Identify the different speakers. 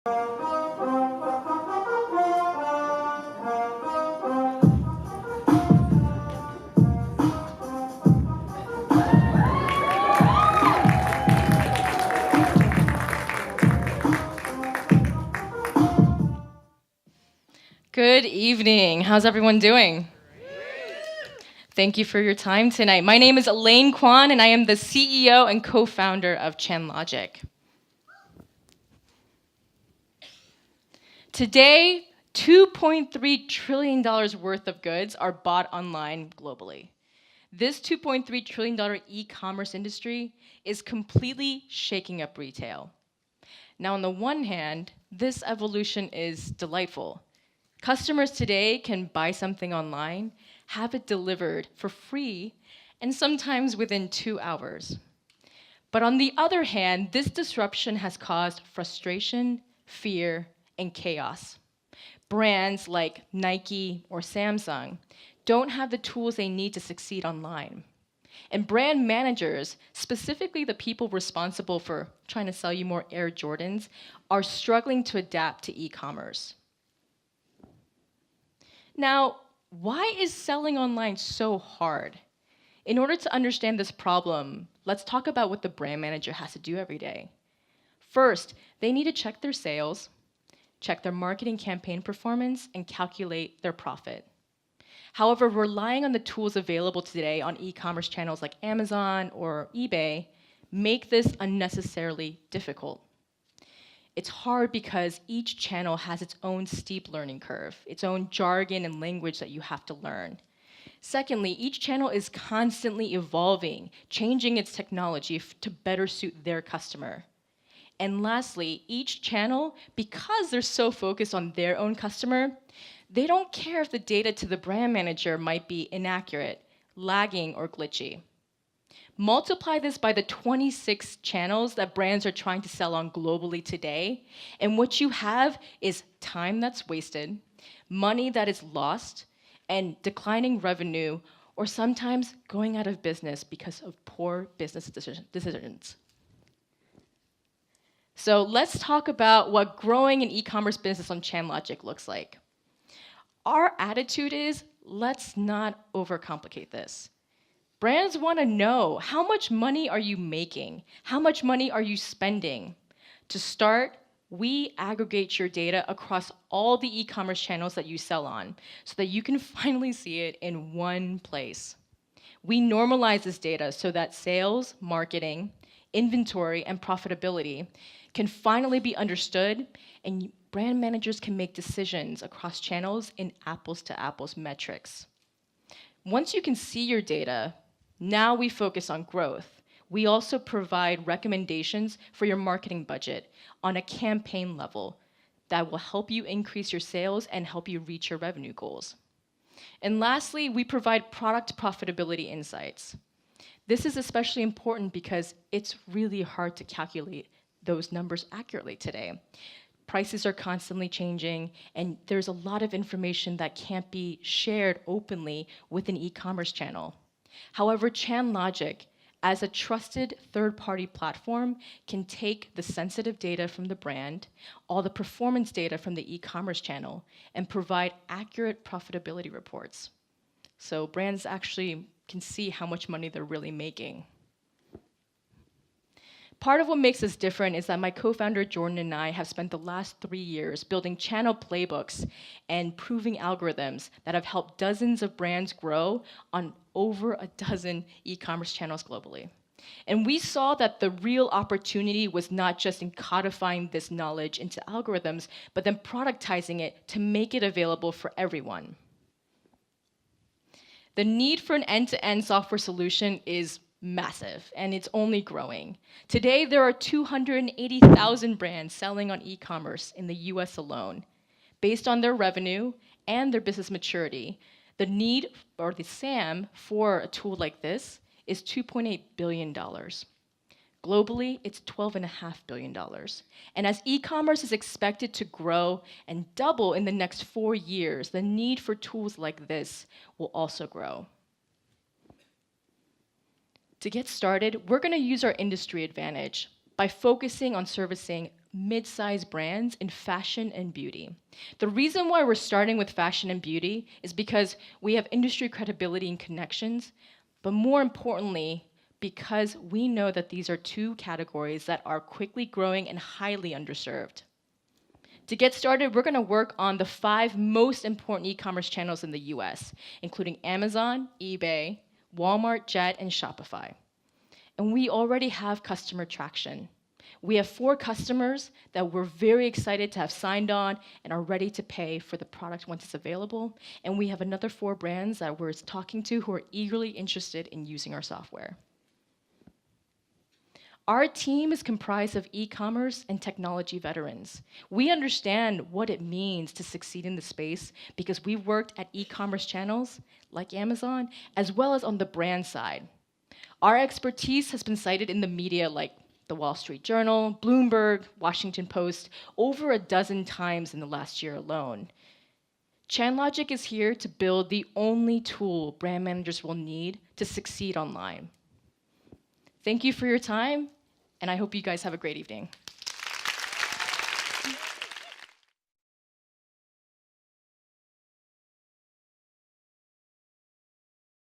Speaker 1: Good evening. How's everyone doing? Thank you for your time tonight. My name is Elaine Kwon, and I am the CEO and co-founder of Chanlogic. Today, $2.3 trillion worth of goods are bought online globally. This $2.3 trillion e-commerce industry is completely shaking up retail. Now, on the one hand, this evolution is delightful. Customers today can buy something online, have it delivered for free, and sometimes within 2 hours. But on the other hand, this disruption has caused frustration, fear, and chaos. Brands like Nike or Samsung don't have the tools they need to succeed online. And brand managers, specifically the people responsible for trying to sell you more Air Jordans, are struggling to adapt to e-commerce. Now, why is selling online so hard? In order to understand this problem, let's talk about what the brand manager has to do every day. First, they need to check their sales, check their marketing campaign performance, and calculate their profit. However, relying on the tools available today on e-commerce channels like Amazon or eBay make this unnecessarily difficult. It's hard because each channel has its own steep learning curve, its own jargon and language that you have to learn. Secondly, each channel is constantly evolving, changing its technology to better suit their customer. And lastly, each channel, because they're so focused on their own customer, they don't care if the data to the brand manager might be inaccurate, lagging, or glitchy. Multiply this by the 26 channels that brands are trying to sell on globally today, and what you have is time that's wasted, money that is lost, and declining revenue, or sometimes going out of business because of poor business decisions. So let's talk about what growing an e-commerce business on Chanlogic looks like. Our attitude is, let's not overcomplicate this. Brands want to know, how much money are you making? How much money are you spending? To start, we aggregate your data across all the e-commerce channels that you sell on so that you can finally see it in one place. We normalize this data so that sales, marketing, inventory, and profitability can finally be understood, and brand managers can make decisions across channels in apples-to-apples metrics. Once you can see your data, now we focus on growth. We also provide recommendations for your marketing budget on a campaign level that will help you increase your sales and help you reach your revenue goals. And lastly, we provide product profitability insights. This is especially important because it's really hard to calculate those numbers accurately today. Prices are constantly changing, and there's a lot of information that can't be shared openly with an e-commerce channel. However, Chanlogic, as a trusted third-party platform, can take the sensitive data from the brand, all the performance data from the e-commerce channel, and provide accurate profitability reports. So brands actually can see how much money they're really making. Part of what makes us different is that my co-founder Jordan and I have spent the last 3 years building channel playbooks and proving algorithms that have helped dozens of brands grow on over a dozen e-commerce channels globally. And we saw that the real opportunity was not just in codifying this knowledge into algorithms, but then productizing it to make it available for everyone. The need for an end-to-end software solution is massive, and it's only growing. Today, there are 280,000 brands selling on e-commerce in the US alone. Based on their revenue and their business maturity, the need, or the SAM, for a tool like this is $2.8 billion. Globally, it's $12.5 billion. And as e-commerce is expected to grow and double in the next 4 years, the need for tools like this will also grow. To get started, we're going to use our industry advantage by focusing on servicing mid-sized brands in fashion and beauty. The reason why we're starting with fashion and beauty is because we have industry credibility and connections, but more importantly, because we know that these are two categories that are quickly growing and highly underserved. To get started, we're gonna work on the 5 most important e-commerce channels in the US, including Amazon, eBay, Walmart, Jet, and Shopify. And we already have customer traction. We have 4 customers that we're very excited to have signed on and are ready to pay for the product once it's available. And we have another 4 brands that we're talking to who are eagerly interested in using our software. Our team is comprised of e-commerce and technology veterans. We understand what it means to succeed in the space because we've worked at e-commerce channels like Amazon, as well as on the brand side. Our expertise has been cited in the media like the Wall Street Journal, Bloomberg, Washington Post, over a dozen times in the last year alone. Chanlogic is here to build the only tool brand managers will need to succeed online. Thank you for your time, and I hope you guys have a great evening.